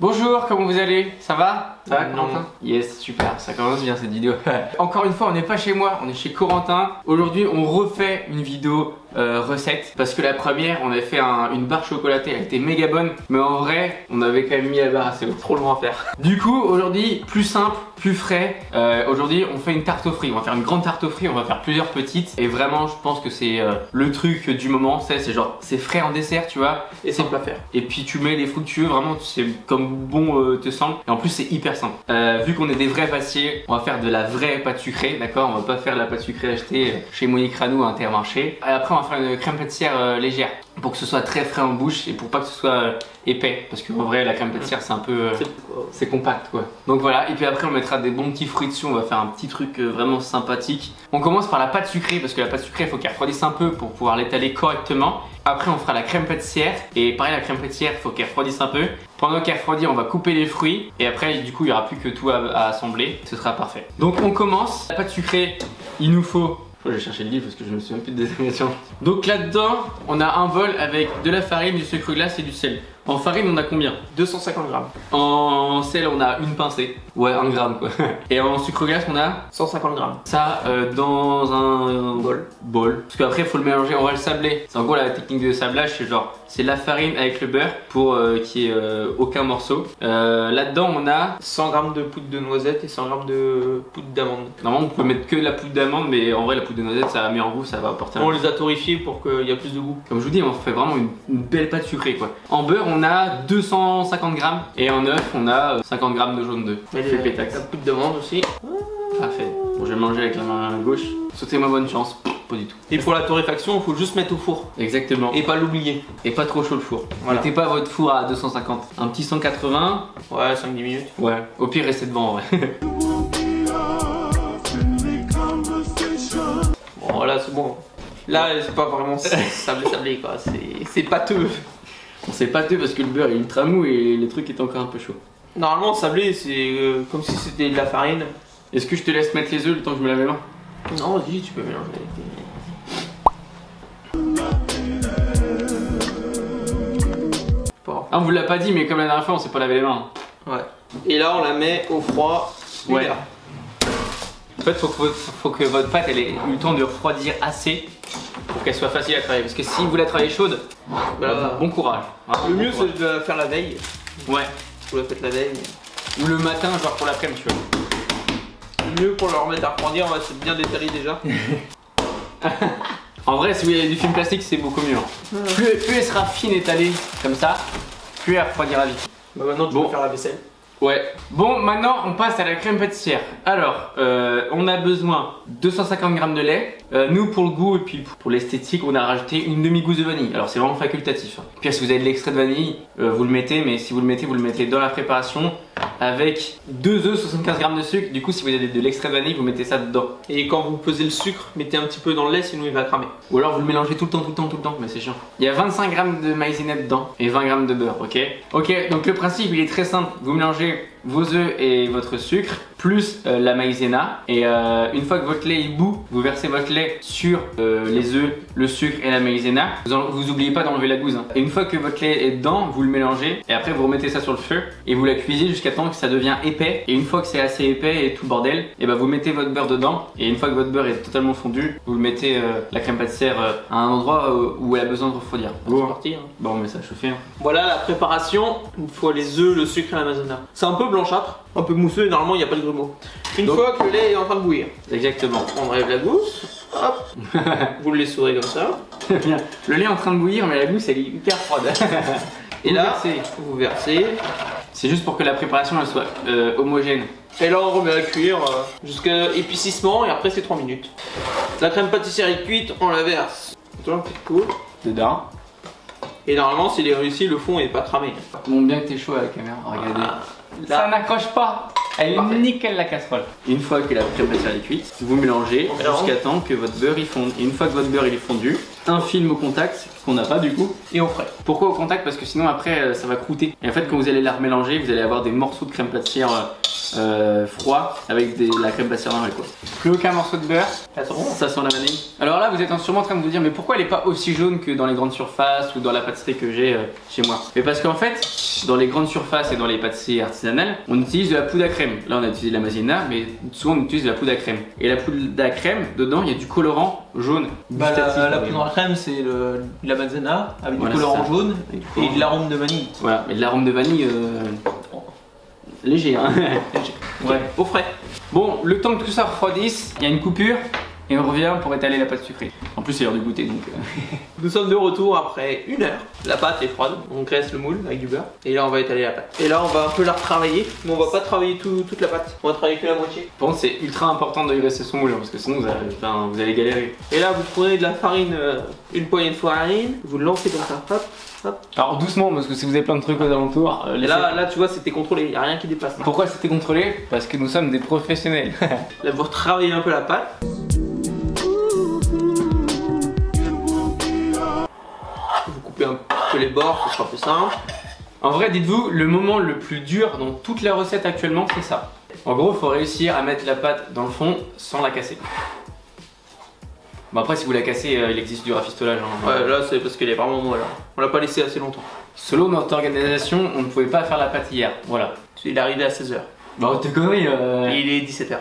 Bonjour, comment vous allez? Ça va? Ça va, Non. Corentin? Yes, super, ça commence bien cette vidéo. Encore une fois, on n'est pas chez moi, on est chez Corentin. Aujourd'hui, on refait une vidéo recette parce que la première, on avait fait une barre chocolatée, elle était méga bonne, mais en vrai, on avait quand même mis la barre assez haut, trop loin à faire. Du coup, aujourd'hui, plus simple, plus frais. Aujourd'hui, on fait une tarte aux fruits. On va faire une grande tarte aux fruits, on va faire plusieurs petites. Et vraiment, je pense que c'est le truc du moment. C'est genre, c'est frais en dessert, tu vois. Et simple à faire. Et puis tu mets les fruits que tu veux, vraiment, c'est comme bon te semble. Et en plus, c'est hyper simple. Vu qu'on est des vrais pâtissiers, on va faire de la vraie pâte sucrée, d'accord? On va pas faire la pâte sucrée achetée chez Monique Ranou à Intermarché. Et après, on va faire une crème pâtissière légère pour que ce soit très frais en bouche et pour pas que ce soit épais. Parce qu'en vrai, la crème pâtissière, c'est un peu. C'est compact, quoi. Donc voilà. Et puis après, on mettra des bons petits fruits dessus. On va faire un petit truc vraiment sympathique. On commence par la pâte sucrée parce que la pâte sucrée, il faut qu'elle refroidisse un peu pour pouvoir l'étaler correctement. Après, on fera la crème pâtissière. Et pareil, la crème pâtissière, il faut qu'elle refroidisse un peu. Pendant qu'elle refroidit, on va couper les fruits. Et après, du coup, il n'y aura plus que tout à assembler. Ce sera parfait. Donc, on commence. La pâte sucrée, il nous faut. Je vais chercher le livre parce que je me souviens plus de désignation. Donc là-dedans, on a un bol avec de la farine, du sucre glace et du sel. En farine, on a combien? 250 grammes. En sel, on a une pincée. Ouais, 1 gramme quoi. Et en sucre glace, on a 150 grammes. ça dans un bol. Parce qu'après, il faut le mélanger, on va le sabler. C'est en gros la technique de sablage, c'est genre, c'est la farine avec le beurre pour qu'il n'y ait aucun morceau. Là-dedans, on a 100 grammes de poudre de noisette et 100 grammes de poudre d'amande. normalement, on peut mettre que la poudre d'amande, mais en vrai, la poudre de noisette, ça a meilleur goût, ça va apporter On les a torréfiés pour qu'il y ait plus de goût. Comme je vous dis, on fait vraiment une belle pâte sucrée quoi. En beurre, on a 250 grammes et en œuf, on a 50 grammes de jaune d'œuf. Mais Fait pétax. la poudre d'amande aussi. Parfait. Bon, je vais manger avec la main gauche. Souhaitez-moi bonne chance. Pas du tout. Et pour la torréfaction, il faut juste mettre au four. Exactement. Et pas l'oublier. Et pas trop chaud le four. Voilà. Mettez pas votre four à 250. Un petit 180. Ouais, 5-10 minutes. Ouais. Au pire, restez devant en vrai. Bon, voilà, c'est bon. Là, c'est pas vraiment sablé quoi. C'est pâteux. On sait pas deux parce que le beurre est ultra mou et le truc est encore un peu chaud. Normalement, sablé, c'est comme si c'était de la farine. Est-ce que je te laisse mettre les œufs le temps que je me lave les mains? Non, vas-y, tu peux mélanger. Bon. Ah, on vous l'a pas dit, mais comme la dernière fois, on s'est pas lavé les mains. Ouais. Et là, on la met au froid. Ouais. Là. En fait, faut que votre pâte elle ait eu le temps de refroidir assez pour qu'elle soit facile à travailler. Parce que si vous la travaillez chaude, Bah, bon courage. Hein, le bon mieux, courage. c'est de la faire la veille. Ouais. Vous la faites la veille. Ou le matin, genre pour l'après-midi, tu vois. Le mieux pour le remettre à refroidir, c'est bien d'étaler déjà. En vrai, si vous avez du film plastique, c'est beaucoup mieux. Hein. Plus elle sera fine étalée comme ça, plus elle refroidira vite. Bah, maintenant, tu Bon. peux faire la vaisselle. Ouais. Bon, maintenant on passe à la crème pâtissière. Alors, on a besoin de 250 grammes de lait. Nous, pour le goût et puis pour l'esthétique, on a rajouté une demi-gousse de vanille. Alors, c'est vraiment facultatif. Hein. Puis, si vous avez de l'extrait de vanille, vous le mettez, mais si vous le mettez dans la préparation avec 2 œufs, 75 grammes de sucre. Du coup, si vous avez de l'extrait de vanille, vous mettez ça dedans. Et quand vous pesez le sucre, mettez un petit peu dans le lait, sinon il va cramer. Ou alors vous le mélangez tout le temps, mais c'est chiant. Il y a 25 grammes de maïzena dedans et 20 grammes de beurre, ok? Ok, donc le principe il est très simple. Vous mélangez vos œufs et votre sucre, plus la maïzena. Et une fois que votre lait est bout, vous versez votre lait sur les œufs, le sucre et la maïzena. Vous oubliez pas d'enlever la gousse. Hein. Et une fois que votre lait est dedans, vous le mélangez. Et après vous remettez ça sur le feu et vous la cuisez jusqu'à temps que ça devient épais. Et une fois que c'est assez épais et tout le bordel, et ben vous mettez votre beurre dedans. Et une fois que votre beurre est totalement fondu, vous le mettez la crème pâtissière à un endroit où elle a besoin de refroidir. C'est parti. Hein. Bon, on met ça à chauffer. Hein. Voilà la préparation. Une fois les œufs, le sucre et la maïzena. C'est un peu blanchâtre, un peu mousseux et normalement il n'y a pas de grumeaux. Une Donc- fois que le lait est en train de bouillir, Exactement. on enlève la gousse. Hop. Vous le laisserez comme ça. Bien. Le lait est en train de bouillir, mais la gousse elle est hyper froide. Et Vous là, versez. vous versez. C'est juste pour que la préparation elle soit homogène. Et là, on remet à cuire jusqu'à épaississement et après c'est 3 minutes. La crème pâtissière est cuite, on la verse dans un petit coup. Dedans. Et normalement, s'il est réussi, le fond est pas cramé. Montre bien que t'es chaud à la caméra. Regardez. Ah, Ça là, n'accroche pas. Elle est Parfait. nickel la casserole. Une fois que la crème pâtissière est cuite, vous mélangez On mélange. jusqu'à temps que votre beurre y fonde. Et une fois que votre beurre il est fondu, un film au contact qu'on n'a pas du coup. Et au frais. Pourquoi au contact? Parce que sinon après ça va croûter. Et en fait quand vous allez la remélanger, vous allez avoir des morceaux de crème pâtissière froid avec la crème pâtissière normale quoi. Plus aucun morceau de beurre. Ça sent la vanille. Alors là vous êtes sûrement en train de vous dire mais pourquoi elle est pas aussi jaune que dans les grandes surfaces ou dans la pâtisserie que j'ai chez moi? Mais parce qu'en fait dans les grandes surfaces et dans les pâtisseries artisanales on utilise de la poudre à crème. Là on a utilisé de la maïzena mais souvent on utilise de la poudre à crème. Et la poudre à crème dedans il y a du colorant jaune. Bah, la poudre à crème c'est de la maïzena avec du colorant jaune et de l'arôme de vanille. Voilà, mais de l'arôme de vanille léger hein. Léger. Ouais, au frais. Bon, le temps que tout ça refroidisse, il y a une coupure et on revient pour étaler la pâte sucrée. En plus c'est l'heure du goûter donc. Nous sommes de retour après 1 heure. La pâte est froide, on graisse le moule avec du beurre et là on va étaler la pâte. Et là on va un peu la retravailler, mais on va pas travailler toute la pâte, on va travailler que la moitié. Par contre c'est ultra important de graisser son moule parce que sinon vous allez galérer. Et là vous prenez de la farine, une poignée de farine, vous le lancez comme ça, hop. Hop. Alors doucement parce que si vous avez plein de trucs aux alentours. Là tu vois c'était contrôlé, il n'y a rien qui dépasse. Pourquoi c'était contrôlé? Parce que nous sommes des professionnels. Là vous retravaillez un peu la pâte. Vous coupez un peu les bords, ce sera plus simple. En vrai dites-vous, le moment le plus dur dans toute la recette actuellement c'est ça. En gros il faut réussir à mettre la pâte dans le fond sans la casser. Bon après si vous la cassez il existe du rafistolage hein. Ouais là c'est parce qu'elle est vraiment molle, on l'a pas laissé assez longtemps. Selon notre organisation on ne pouvait pas faire la pâte hier, voilà. Il est arrivé à 16h. Bah t'es connerie Il est 17h.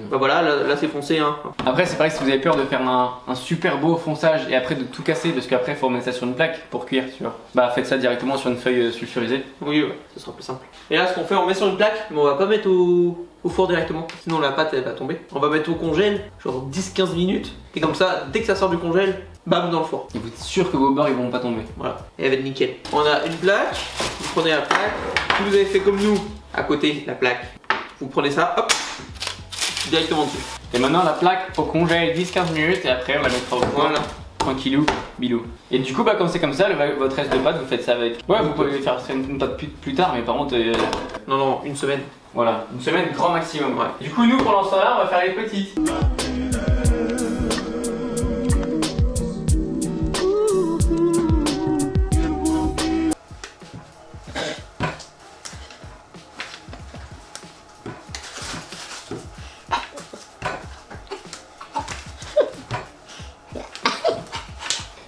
Bah voilà, là c'est foncé hein. Après c'est pareil si vous avez peur de faire un super beau fonçage et après de tout casser parce qu'après il faut remettre ça sur une plaque pour cuire tu vois. Bah faites ça directement sur une feuille sulfurisée. Oui ouais, ça sera plus simple. Et là ce qu'on fait on met sur une plaque mais on va pas mettre au four directement. Sinon la pâte elle va tomber. On va mettre au congèle genre 10-15 minutes. Et comme ça dès que ça sort du congèle, bam dans le four. Et vous êtes sûr que vos beurres ils vont pas tomber. Voilà, et elle va être nickel. On a une plaque, vous prenez la plaque. Si vous avez fait comme nous, à côté la plaque, vous prenez ça, hop, directement dessus. Et maintenant la plaque au congèle 10-15 minutes et après on la mettra au four. Voilà. Tranquillou, bilou. Et du coup bah comme c'est comme ça, votre reste de pâte vous faites ça avec. Ouais vous pouvez faire une pâte plus tard mais par contre Non, une semaine. Voilà, une semaine grand maximum. Ouais. Du coup nous pendant ce temps-là on va faire les petites.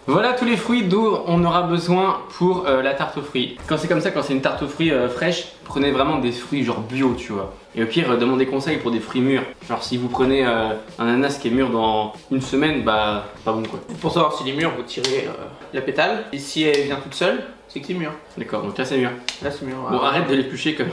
Voilà tous les fruits dont on aura besoin pour la tarte aux fruits. Quand c'est comme ça, quand c'est une tarte aux fruits fraîche, prenez vraiment des fruits genre bio, tu vois. Et au pire, demandez conseil pour des fruits mûrs. Genre si vous prenez un ananas qui est mûr dans une semaine, bah pas bon quoi. Pour savoir s'il est mûr, vous tirez la pétale. Et si elle vient toute seule, c'est que c'est mûr. D'accord, donc là c'est mûr. Là c'est mûr. Bon, arrête de l'éplucher comme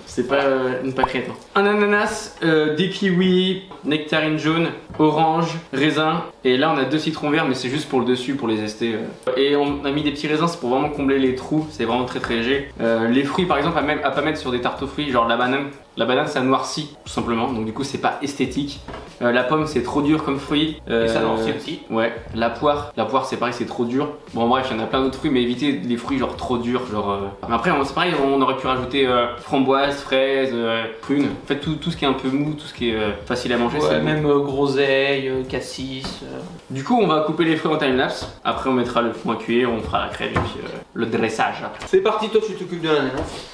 c'est pas une pâquerette. Hein. Un ananas, des kiwis, nectarine jaune, orange, raisin. Et là on a 2 citrons verts, mais c'est juste pour le dessus, pour les ester. Et on a mis des petits raisins, c'est pour vraiment combler les trous. C'est vraiment très léger. Les fruits par exemple à pas mettre sur des tartes aux fruits, genre la banane. La banane ça noircit tout simplement, donc du coup c'est pas esthétique. La pomme c'est trop dur comme fruit. Et ça noircit aussi. Ouais. La poire c'est pareil, c'est trop dur. Bon bref, il y en a plein d'autres fruits, mais évitez les fruits genre trop durs, genre. Mais après c'est pareil, on aurait pu rajouter framboise, fraise, prune. En fait tout ce qui est un peu mou, tout ce qui est facile à manger. Ouais, même groseille, cassis. Du coup on va couper les fruits en timelapse. Après on mettra le fond à cuire, on fera la crème et puis le dressage. C'est parti, toi tu t'occupes de l'ananas.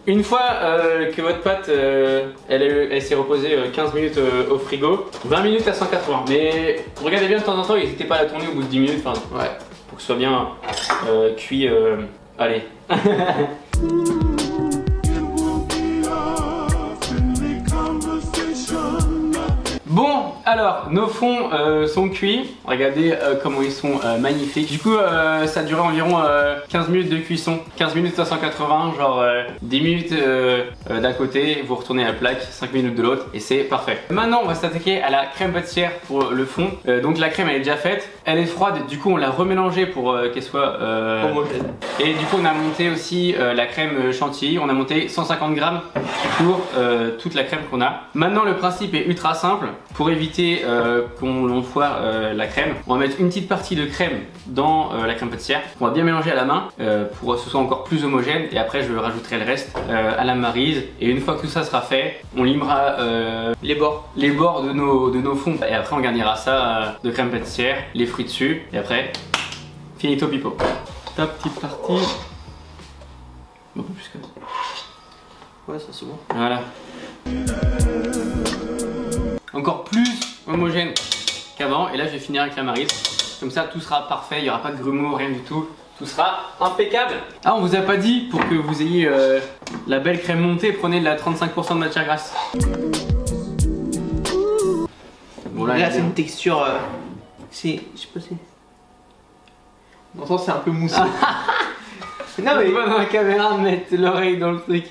Une fois que votre pâte elle s'est reposée 15 minutes au frigo, 20 minutes à 180. Mais regardez bien de temps en temps, n'hésitez pas à la tourner au bout de 10 minutes, ouais, pour que ce soit bien cuit. Allez. Bon, alors, nos fonds sont cuits. Regardez comment ils sont magnifiques. Du coup, ça a duré environ 15 minutes de cuisson. 15 minutes à 180, genre 10 minutes d'un côté, vous retournez à la plaque, 5 minutes de l'autre, et c'est parfait. Maintenant, on va s'attaquer à la crème pâtissière pour le fond. Donc la crème, elle est déjà faite. Elle est froide, du coup, on l'a remélangée pour qu'elle soit homogène. Et du coup, on a monté aussi la crème chantilly. On a monté 150 grammes pour toute la crème qu'on a. Maintenant, le principe est ultra simple. Pour éviter qu'on foire la crème, on va mettre une petite partie de crème dans la crème pâtissière. On va bien mélanger à la main pour que ce soit encore plus homogène et après je rajouterai le reste à la maryse. Et une fois que tout ça sera fait, on limera les bords de nos fonds et après on garnira ça de crème pâtissière, les fruits dessus et après finito pipo. Ta petite partie. Beaucoup plus que ça. Ouais, ça c'est bon. Voilà. Encore plus homogène qu'avant et là je vais finir avec la maryse. Comme ça tout sera parfait, il n'y aura pas de grumeaux, rien du tout. Tout sera impeccable. Ah, on vous a pas dit, pour que vous ayez la belle crème montée, prenez de la 35% de matière grasse. Bon, là c'est une texture... c'est... je sais pas si... Dans le sens c'est un peu mousseux. Non mais... On va dans la caméra mettre l'oreille dans le truc.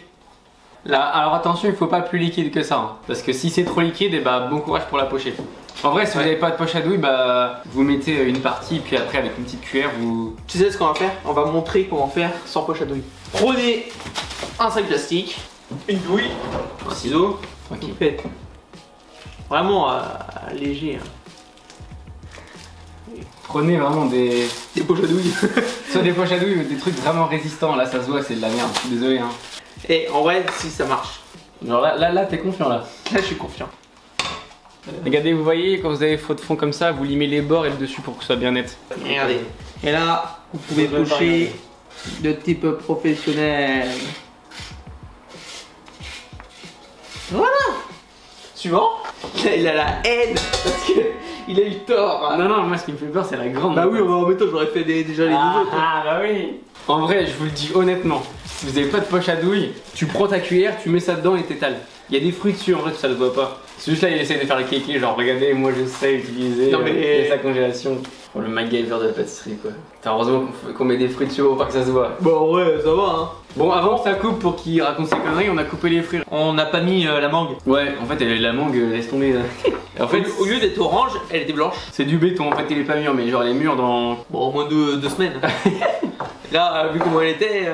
Là, alors attention, il faut pas plus liquide que ça. Hein, parce que si c'est trop liquide, et bah bon courage pour la pocher. En vrai, si vous n'avez pas de poche à douille, bah vous mettez une partie, puis après avec une petite cuillère, vous... Tu sais ce qu'on va faire? On va montrer comment faire sans poche à douille. Prenez un sac plastique, une douille, un ciseau, okay. Faites vraiment léger. Hein. Prenez vraiment des poches à douille. Soit des poches à douille ou des trucs vraiment résistants. Là, ça se voit, c'est de la merde. Je suis désolé. Hein. Et en vrai, si ça marche. Genre là t'es confiant là. Là, je suis confiant. Regardez, vous voyez, quand vous avez votre fond comme ça, vous limez les bords et le dessus pour que ce soit bien net. Regardez. Et là, vous pouvez pocher de type professionnel. Voilà. Suivant. Il a la haine parce qu'il a eu tort. Non, non, moi ce qui me fait peur, c'est la grande. Bah oui, en même temps, j'aurais fait déjà les deux autres. Ah, bah oui. En vrai, je vous le dis honnêtement, si vous avez pas de poche à douille, tu prends ta cuillère, tu mets ça dedans et t'étales. Il y a des fruits dessus, en vrai, ça ne se voit pas. C'est juste là, il essaie de faire le kéké, genre regardez, moi je sais utiliser sa congélation. Oh, le MacGyver de la pâtisserie quoi. Heureusement qu'on met des fruits dessus pour pas que ça se voit. Bon ouais, ça va hein. Bon, avant que ça coupe pour qu'il raconte ses conneries, on a coupé les fruits. On n'a pas mis la mangue. Ouais, en fait, la mangue, laisse tomber. En fait, au lieu d'être orange, elle était blanche. C'est du béton, en fait, il est pas mûr, mais genre elle est mûre dans... Bon, au moins deux semaines. Là, vu comment elle était...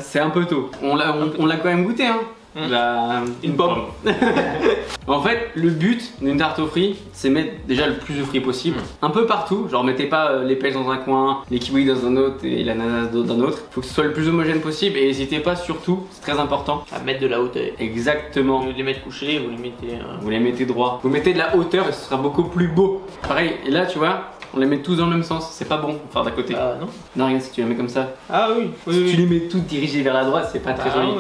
C'est un peu tôt. On l'a quand même goûté hein. Une pomme. En fait, le but d'une tarte aux fruits, c'est mettre déjà le plus de fruits possible, un peu partout. Genre, mettez pas les pêches dans un coin, les kiwis dans un autre et l'ananas dans un autre. Faut que ce soit le plus homogène possible et n'hésitez pas surtout, c'est très important, à mettre de la hauteur. Exactement. Vous les mettez couchés, vous les mettez. Vous les mettez droit. Vous mettez de la hauteur et ce sera beaucoup plus beau. Pareil. Et là, tu vois. On les met tous dans le même sens, c'est pas bon, enfin d'à côté. Ah non. Non, regarde, si tu les mets comme ça. Ah oui. Si tu les mets toutes dirigées vers la droite, c'est pas très joli.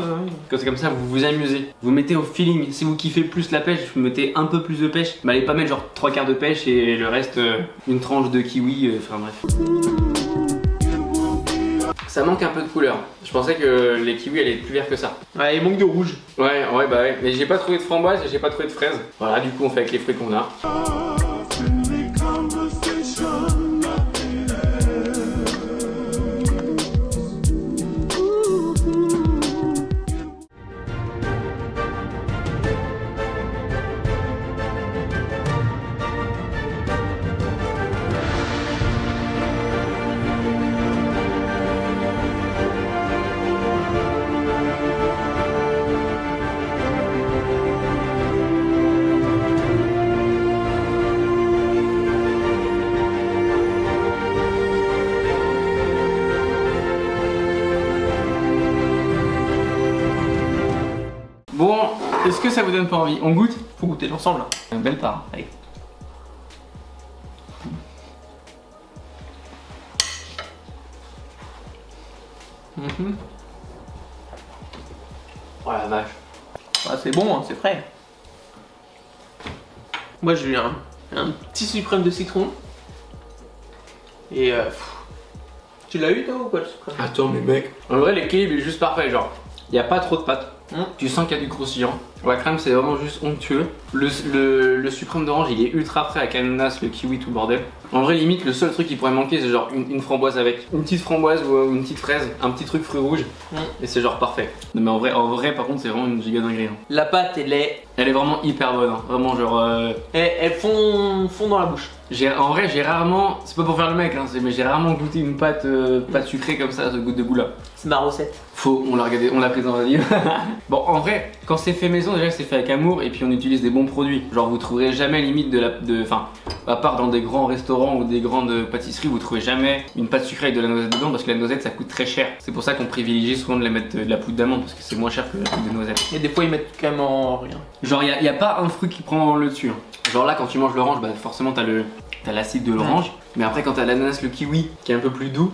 Quand c'est comme ça, vous vous amusez. Vous mettez au feeling. Si vous kiffez plus la pêche, vous mettez un peu plus de pêche. Mais allez pas mettre genre 3/4 de pêche et le reste, une tranche de kiwi, enfin bref. Ça manque un peu de couleur. Je pensais que les kiwis allaient être plus verts que ça. Ouais, il manque de rouge. Ouais, bah ouais. Mais j'ai pas trouvé de framboise et j'ai pas trouvé de fraises. Voilà, du coup, on fait avec les fruits qu'on a. Bon, est-ce que ça vous donne pas envie? On goûte? Faut goûter l'ensemble. Une belle part. Allez. Oh la vache. Ah, c'est bon, hein, c'est frais. Moi j'ai eu un petit suprême de citron. Et tu l'as eu toi ou quoi le suprême? Attends mais mec. En vrai l'équilibre est juste parfait, genre. Il n'y a pas trop de pâte. Tu sens qu'il y a du croustillant. La crème c'est vraiment juste onctueux. Le suprême d'orange il est ultra frais avec l'ananas, le kiwi, tout le bordel. En vrai limite le seul truc qui pourrait manquer c'est genre une framboise avec. Une petite framboise ou une petite fraise, un petit truc fruit rouge. Et c'est genre parfait. Non, mais en vrai par contre c'est vraiment une giga dinguerie. Hein. La pâte elle est vraiment hyper bonne. Hein. Vraiment genre... Elles fond dans la bouche. En vrai j'ai rarement, c'est pas pour faire le mec hein, mais j'ai rarement goûté une pâte sucrée comme ça, ce goût de goût là. C'est ma recette. On l'a regardé, on l'a prise dans la livre. Bon en vrai, quand c'est fait maison, déjà que c'est fait avec amour et puis on utilise des bons produits. Genre vous trouverez jamais limite enfin, à part dans des grands restaurants ou des grandes pâtisseries, vous trouvez jamais une pâte sucrée avec de la noisette dedans parce que la noisette ça coûte très cher. C'est pour ça qu'on privilégie souvent de la mettre de la poudre d'amande parce que c'est moins cher que la poudre de noisette. Et des fois ils mettent quand même en rien. Genre y a pas un fruit qui prend le dessus. Hein. Genre là quand tu manges l'orange, bah forcément t'as l'acide de l'orange, mais après quand t'as l'ananas, le kiwi qui est un peu plus doux.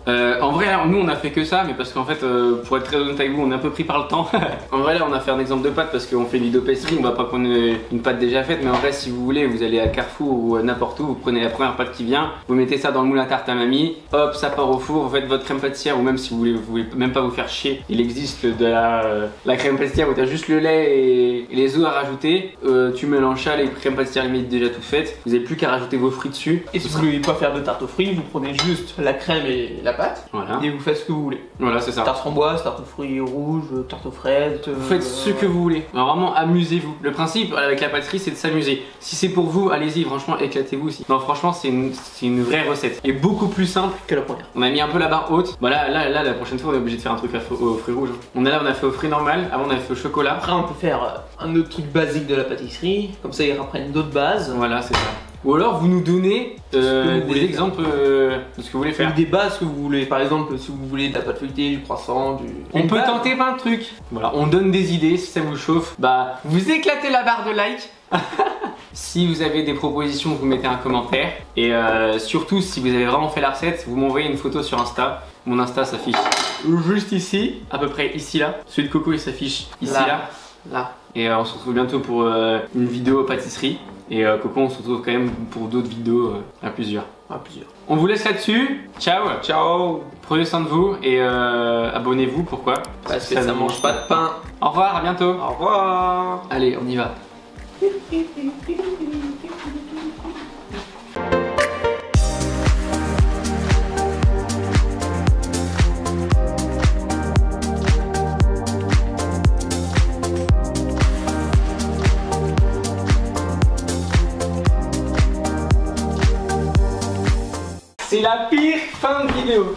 En vrai, alors, nous on a fait que ça, mais parce qu'en fait, pour être très honnête avec vous, on est un peu pris par le temps. En vrai, là on a fait un exemple de pâte parce qu'on fait une vidéo pâtisserie, on va pas prendre une pâte déjà faite, mais en vrai, si vous voulez, vous allez à Carrefour ou n'importe où, vous prenez la première pâte qui vient, vous mettez ça dans le moule à tarte à mamie, hop, ça part au four, vous faites votre crème pâtissière, ou même si vous voulez même pas vous faire chier, il existe de la crème pâtissière où t'as juste le lait et les œufs à rajouter, tu mélanges ça, les crèmes pâtissières limite déjà tout faites, vous avez plus qu'à rajouter vos fruits dessus. Et si vous voulez pas faire de tarte aux fruits, vous prenez juste la crème et la pâte. Voilà. Et vous faites ce que vous voulez. Voilà, c'est ça. Tarte framboise, tarte aux fruits rouges, tarte aux fraises. Vous faites ce que vous voulez. Alors, vraiment, amusez-vous. Le principe avec la pâtisserie, c'est de s'amuser. Si c'est pour vous, allez-y, franchement, éclatez-vous aussi. Non, franchement, c'est une vraie recette. Et beaucoup plus simple que la première. On a mis un peu la barre haute. Voilà, là, la prochaine fois, on est obligé de faire un truc aux fruits rouges. On a fait au fruits normal. Avant, on a fait au chocolat. Après, on peut faire un autre truc basique de la pâtisserie. Comme ça, ils reprennent d'autres bases. Voilà, c'est ça. Ou alors vous nous donnez des exemples de ce que vous voulez faire. Ou des bases que vous voulez, par exemple si vous voulez de la pâte feuilletée, du croissant, On peut tenter plein de trucs. Voilà, on donne des idées si ça vous chauffe. Bah, vous éclatez la barre de like. Si vous avez des propositions, vous mettez un commentaire. Et surtout, si vous avez vraiment fait la recette, vous m'envoyez une photo sur Insta. Mon Insta s'affiche juste ici, à peu près ici là. Celui de Coco il s'affiche ici là. Et on se retrouve bientôt pour une vidéo pâtisserie. Et Coco, on se retrouve quand même pour d'autres vidéos à plusieurs. On vous laisse là-dessus. Ciao. Ciao. Prenez soin de vous et abonnez-vous. Pourquoi? Parce que ça mange pas de pain. Au revoir, à bientôt. Au revoir. Allez, on y va. C'est la pire fin de vidéo.